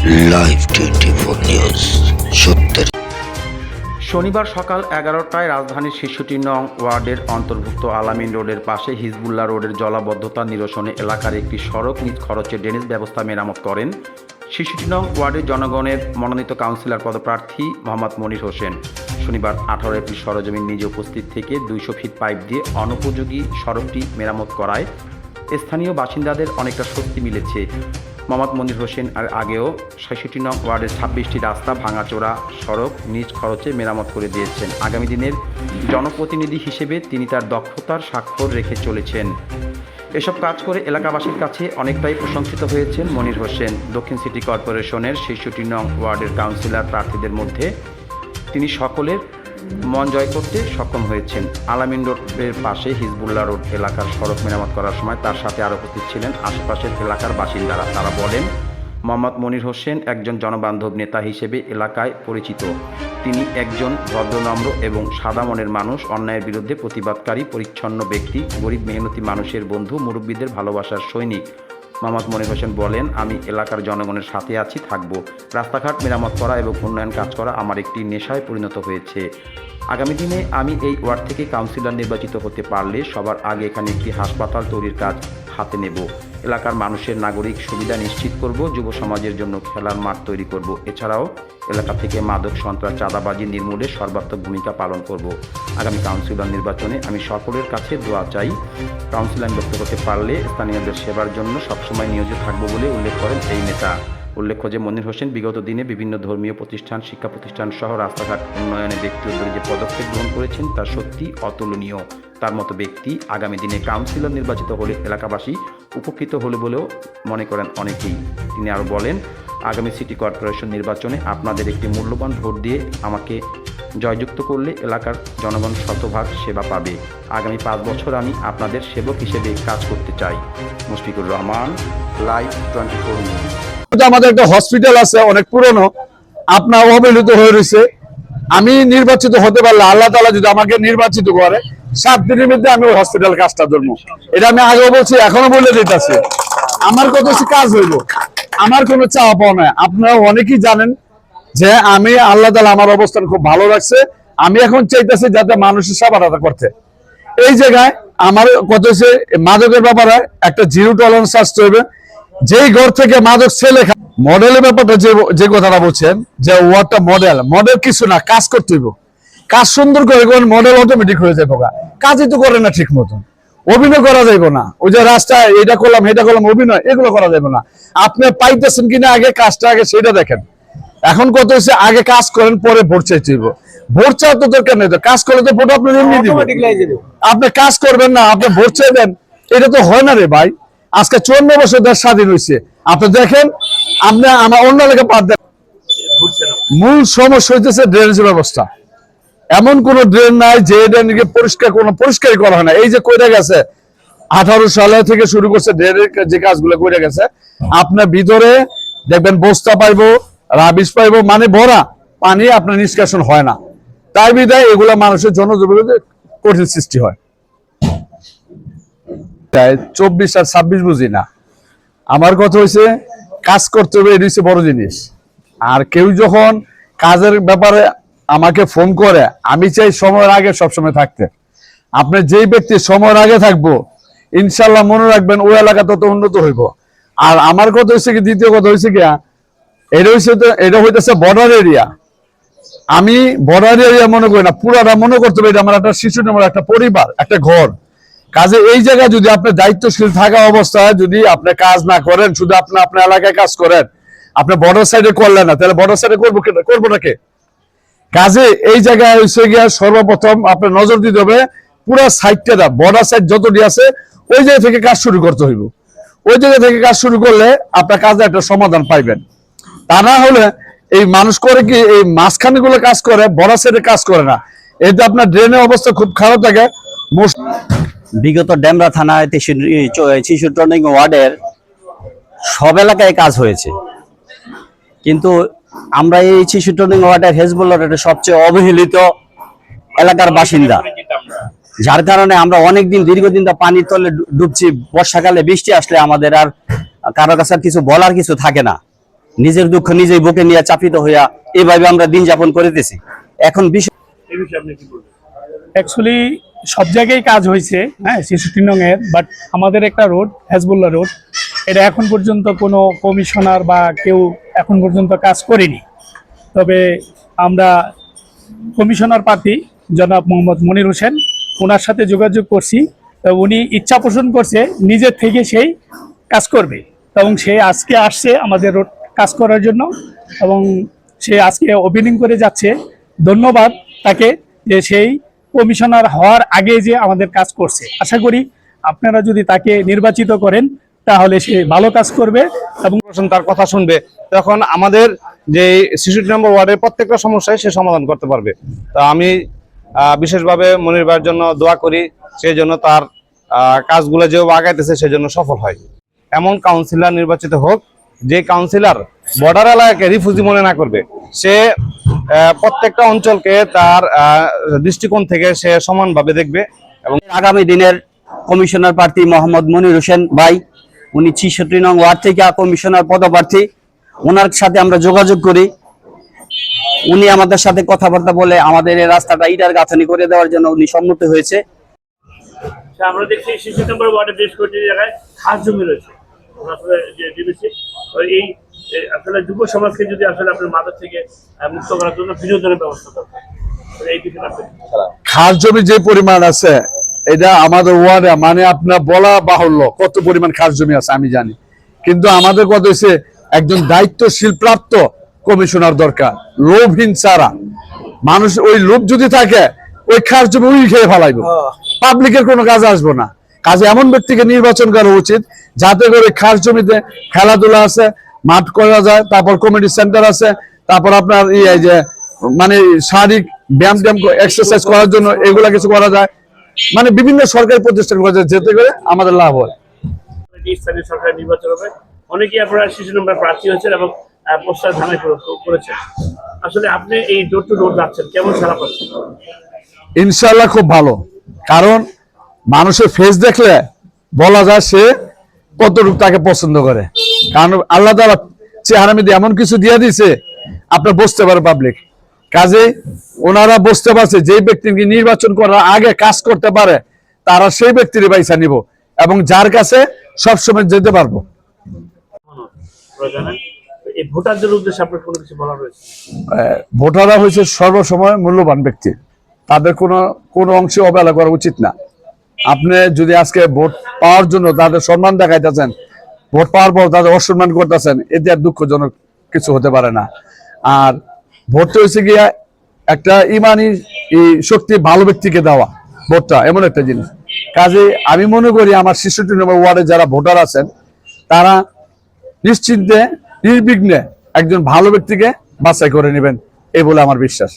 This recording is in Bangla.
লাইভ 24 নিউজ সত্যের। শনিবার সকাল 11টায় রাজধানীর ৬৬ নং ওয়ার্ডের অন্তর্ভুক্ত আলামিন রোডের পাশে হিজবুল্লাহ রোডের জলাবদ্ধতা নিরসনে এলাকার একটি সড়ক নিজ খরচে ড্রেনেজ ব্যবস্থা মেরামত করেন ৬৬ নং ওয়ার্ডের জনগণের মনোনীত কাউন্সিলর পদপ্রার্থী মোহাম্মদ মনির হোসেন। শনিবার 18 এপ্রিল সরেজমিন নিজে উপস্থিত থেকে 200 ফিট পাইপ দিয়ে অনুপযোগী সড়কটি মেরামত করায় স্থানীয় বাসিন্দাদের অনেকটা স্বস্তি মিলেছে। মোহাম্মদ মনির হোসেন আর আগেও ৬৬ নং ওয়ার্ডের ২৬টি রাস্তা ভাঙাচোরা সড়ক নিজ খরচে মেরামত করে দিয়েছেন। আগামী দিনের জনপ্রতিনিধি হিসেবে তিনি তার দক্ষতার স্বাক্ষর রেখে চলেছেন। এসব কাজ করে এলাকাবাসীর কাছে অনেকটাই প্রশংসিত হয়েছেন মনির হোসেন। দক্ষিণ সিটি কর্পোরেশনের ৬৬ নং ওয়ার্ডের কাউন্সিলর প্রার্থীদের মধ্যে তিনি সকলের মন জয় করতে সক্ষম হয়েছেন। আলামিন রোডের পাশে হিজবুল্লাহ রোড এলাকার সড়ক মেরামত করার সময় তার সাথে আরও উপস্থিত ছিলেন আশেপাশের এলাকার বাসিন্দারা। তারা বলেন, মোহাম্মদ মনির হোসেন একজন জনবান্ধব নেতা হিসেবে এলাকায় পরিচিত। তিনি একজন ভদ্রনম্র এবং সাদা মনের মানুষ, অন্যায়ের বিরুদ্ধে প্রতিবাদকারী, পরিচ্ছন্ন ব্যক্তি, গরিব মেহনতি মানুষের বন্ধু, মুরব্বীদের ভালোবাসার সৈনিক। মোহাম্মদ মনির হোসেন বলেন, আমি এলাকার জনগণের সাথে আছি, থাকবো। রাস্তাঘাট মেরামত করা এবং উন্নয়ন কাজ করা আমার একটি নেশায় পরিণত হয়েছে। আগামী দিনে আমি এই ওয়ার্ড থেকে কাউন্সিলর নির্বাচিত হতে পারলে সবার আগে এখানে একটি হাসপাতাল তৈরির কাজ হাতে নেব। এলাকার মানুষের নাগরিক সুবিধা নিশ্চিত করব, যুব সমাজের জন্য খেলার মাঠ তৈরি করব। এছাড়াও এলাকা থেকে মাদক, সন্ত্রাস, চাঁদাবাজি নির্মূলে সর্বাত্মক ভূমিকা পালন করব। আগামী কাউন্সিলর নির্বাচনে আমি সকলের কাছে দোয়া চাই। কাউন্সিলর নির্বাচিত হতে পারলে স্থানীয়দের সেবার জন্য সবসময় নিয়োজিত থাকব বলে উল্লেখ করেন এই নেতা। উল্লেখ্য যে মনির হোসেন বিগত দিনে বিভিন্ন ধর্মীয় প্রতিষ্ঠান, শিক্ষা প্রতিষ্ঠান সহ রাস্তাঘাট উন্নয়নে ব্যক্তি উদ্যোগে যে পদক্ষেপ গ্রহণ করেছেন তা সত্যি অতুলনীয়। তার মতো ব্যক্তি আগামী দিনে কাউন্সিলর নির্বাচিত হলে এলাকাবাসী উপকৃত হলে বলেও মনে করেন অনেকেই। তিনি আরও বলেন, আগামী সিটি কর্পোরেশন নির্বাচনে আপনাদের একটি মূল্যবান ভোট দিয়ে আমাকে জয়যুক্ত করলে এলাকার জনগণ শতভাগ সেবা পাবে। আগামী 5 বছর আমি আপনাদের সেবক হিসেবে কাজ করতে চাই। Mushfiqur Rahman, live 24 news. আমাদের একটা হসপিটাল আছে অনেক পুরনো, আপনার অবহেলিত হয়ে রয়েছে। আমি নির্বাচিত হতে পারলে আল্লাহ তাআলা যদি আমাকে নির্বাচিত করে 7 দিনের মধ্যে আমি ওই হসপিটাল কাজটা ধরবো। এটা আমি আগেও বলছি, এখনো বলে দিতেছি। আমার কত কাজ হইল, আমার কোনো চাওয়া পাওয়া নাই। আপনারা অনেকেই জানেন যে আমি আল্লাহ তাআলা আমার অবস্থান খুব ভালো রাখছে। আমি এখন চাইতেছি যাতে মানুষের সেবাটা করতে। এই জায়গায় আমার কত হচ্ছে মাদকের ব্যাপারে একটা জিরো টলারেন্স আসতে হবে। যেই ঘর থেকে মাদক ছেলে মডেলের ব্যাপারটা যে কথাটা বলছেন যে ওয়ার্ডটা মডেল কিছু না, কাজ করতে হইব। কাজ সুন্দর করে মডেল অটোমেটিক হয়ে যাবে। কাজই তো করে না ঠিক মতন, অভিনয় করা যাইব না। ওই যে রাস্তায় এটা করলাম এটা করলাম অভিনয়, এগুলো করা যাবে না। আপনি পাইতেছেন কিনা আগে কাজটা আগে সেটা দেখেন। এখন কত হচ্ছে আগে কাজ করেন পরে ভোট চাইতে হইব। ভোট চাওয়ার তো দরকার নেই, তো কাজ করলে তো ভোট আপনি এমনি দিবেন। আপনি কাজ করবেন না, আপনি ভোট চাইবেন, এটা তো হয় না রে ভাই। আজকে 54 বছর দেশ স্বাধীন হয়েছে। আপনি দেখেন, আপনি আমার অন্য এলাকা বাদ দেন। মূল সমস্যা হইতেছে ড্রেনেজ ব্যবস্থা। এমন কোন ড্রেন নাই যে ড্রেনকে পরিষ্কারই করা হয় না। এই যে কইরা গেছে 18 সালে থেকে শুরু করছে ড্রেনের যে কাজগুলো কইরা গেছে, আপনার ভিতরে দেখবেন বস্তা পাইবো, রাবিশ পাইবো, মানে ভরা পানি আপনার নিষ্কাশন হয় না। তাই বিধায় এগুলা মানুষের জনজীবনে কঠিন সৃষ্টি হয়। 24 আর 26 বুঝি না। আমার কথা হয়েছে কাজ করতে হবে, এটা হচ্ছে বড় জিনিস। আর কেউ যখন কাজের ব্যাপারে আমাকে ফোন করে, আমি চাই সময়ের আগে সবসময় থাকতে। আপনি যেই ব্যক্তি সময়ের আগে থাকবো, ইনশাল্লাহ মনে রাখবেন ওই এলাকা তত উন্নত হইব। আর আমার কথা হয়েছে কি, দ্বিতীয় কথা হয়েছে কি, এটা হইতেছে বর্ডার এরিয়া। আমি বর্ডার এরিয়া মনে করি না, পুরাটা মনে করতে হবে এটা আমার একটা শিশু, আমার একটা পরিবার, একটা ঘর। কাজে এই জায়গায় যদি আপনি দায়িত্বশীল থাকা অবস্থায় যদি আপনি কাজ না করেন, শুধু আপনি আপনার এলাকায় কাজ করেন, আপনি বর্ডার সাইডে করলেন না, তাহলে বর্ডার সাইডে করবো নাকি? কাজে এই জায়গায় হচ্ছে গিয়া সর্বপ্রথম আপনার নজর দিতে হবে পুরো সাইডটা, বর্ডার সাইড যতটি আছে ওই জায়গা থেকে কাজ শুরু করতে হইব। ওই জায়গা থেকে কাজ শুরু করলে আপনার কাজে একটা সমাধান পাইবেন। তা না হলে এই মানুষ করে কি এই মাঝখানে গুলো কাজ করে, বর্ডার সাইডে কাজ করে না। এতে আপনার ড্রেনের অবস্থা খুব খারাপ থাকে। বিগত ডেমরা থানায় ৬৬ নং ওয়ার্ডের সব এলাকায় কাজ হয়েছে, কিন্তু আমরা এই ৬৬ নং ওয়ার্ডের হিজবুল্লাহ রোডের সবচেয়ে অবহেলিত এলাকার বাসিন্দা, যার কারণে আমরা অনেকদিন দীর্ঘদিন পানির তলে ডুবছি। বর্ষাকালে বৃষ্টি আসলে আমাদের আর কারো কাছে কিছু বলার কিছু থাকে না। নিজের দুঃখ নিজেই বুকে নিয়ে চাপিত হইয়া এইভাবে আমরা দিন যাপন করিতেছি। এখন বিষয় অ্যাকচুয়ালি সব জায়গায় কাজ হয়েছে, হ্যাঁ, 66 নং এর, বাট আমাদের একটা রোড হেজবুল্লাহ রোড, এটা এখন পর্যন্ত কোনো কমিশনার বা কেউ এখন পর্যন্ত কাজ করেনি। তবে আমরা কমিশনার প্রার্থী জনাব মোহাম্মদ মনির হোসেন, ওনার সাথে যোগাযোগ করছি। তো উনি ইচ্ছা পোষণ করছে নিজের থেকে সেই কাজ করবে, এবং সে আজকে আসছে আমাদের রোড কাজ করার জন্য, এবং সে আজকে ওপেনিং করে যাচ্ছে। ধন্যবাদ তাকে যে সেই কমিশনার হওয়ার আগে যে আমাদের কাজ করছে। আশা করি আপনারা যদি তাকে নির্বাচিত করেন তাহলে সে ভালো কাজ করবে এবং তার কথা শুনবে, তখন আমাদের যে 66 নম্বর ওয়ার্ডের প্রত্যেকটা সমস্যায় সে সমাধান করতে পারবে। তা আমি বিশেষভাবে মনির ভাইয়ের জন্য দোয়া করি, সেই জন্য তার কাজগুলো যেভাবে আগাইতেছে সেজন্য সফল হয়। এমন কাউন্সিলর নির্বাচিত হোক যে কাউন্সিলর বর্ডার এলাকাকে রিফিউজি মনে না করবে, সে প্রত্যেকটা অঞ্চলকে তার দৃষ্টিকোণ থেকে সে সমানভাবে দেখবে। এবং আগামী দিনের কমিশনার প্রার্থী মোহাম্মদ মনির হোসেন ভাই, উনি 66 নং ওয়ার্ড থেকে কমিশনার পদপ্রার্থী। ওনার সাথে আমরা যোগাযোগ করি, উনি আমাদের সাথে কথাবার্তা বলে আমাদের এই রাস্তাটা ইটার গাঁথনি করে দেওয়ার জন্য উনি সম্মত হয়েছে। আমরা দেখছি 66 নম্বর ওয়ার্ডে বেশ কয়েকটি জায়গায় খাস জমি রয়েছে। আসলে যে ডিবিসি এই আসলে যুব সমাজকে যদি আসলে আপনার মাদক থেকে মুক্ত করার জন্য বিনোদনের ব্যবস্থা দরকার। এই বিষয়ে আপনি খাস জমি যে পরিমাণ আছে, এটা আমাদের ওয়ার্ডে মানে আপনার বলা বাহুল্য কত পরিমাণ খাস জমি আছে আমি জানি। কিন্তু আমাদের কথা হচ্ছে একজন দায়িত্বশীল প্রাপ্ত কমিশনার দরকার, লোভহীন ছাড়া। মানুষ ওই লোভ যদি থাকে ওই খাস জমি উই খেয়ে ফেলাইব, পাবলিকের কোনো কাজে আসবো না। কাজে এমন ব্যক্তিকে নির্বাচন করা উচিত যাতে করে খাস জমিতে খেলাধুলা আছে, মাঠ করা যায়, তারপর কমিউনিটি সেন্টার আছে, তারপর আপনার যে মানে শারীরিক ব্যায়াম এক্সারসাইজ করার জন্য এগুলা কিছু করা যায়, মানে বিভিন্ন সরকারি প্রতিষ্ঠান করা যায়, যেতে করে আমাদের লাভ হয়। স্থানীয় সরকার নির্বাচন হবে, অনেকেই আপনারা 66 নম্বর প্রার্থী হয়েছেন এবং পোস্টার ধামাই করেছেন। আসলে আপনি এই ডোর টু ডোর যাচ্ছেন, কেমন সারা পাচ্ছেন? ইনশাল্লাহ খুব ভালো, কারণ মানুষের ফেস দেখলে বলা যায় সে কতটুকু তাকে পছন্দ করে। কারণ আল্লাহ তাআলা চেহারা মধ্যে এমন কিছু দিয়ে দিছে আপনার বুঝতে পারে পাবলিক। কাজে ওনারা বুঝতে পারছে যে ব্যক্তিকে নির্বাচন করার আগে কাজ করতে পারে তারা সেই ব্যক্তির বাইসা নিব, এবং যার কাছে সবসময় যেতে পারবো। এই ভোটারদের উদ্দেশ্যে আপনার কোনো কিছু বলা রয়েছে? ভোটাররা হয়েছে সর্বসময় মূল্যবান ব্যক্তি, তাদের কোনো অংশে অবহেলা করা উচিত না। আপনি যদি আজকে ভোট পাওয়ার জন্য তাদের সম্মান দেখাইতেছেন, ভোট পাওয়ার পর তাদের অসম্মান করতেছেন, এতে আর দুঃখজনক কিছু হতে পারে না। আর ভোটটা হচ্ছে গিয়া একটা ইমানি শক্তি ভালো ব্যক্তিকে দেওয়া, ভোটটা এমন একটা জিনিস। কাজে আমি মনে করি আমার 66 নম্বর ওয়ার্ডে যারা ভোটার আছেন তারা নিশ্চিন্তে নির্বিঘ্নে একজন ভালো ব্যক্তিকে বাছাই করে নেবেন, এই বলে আমার বিশ্বাস।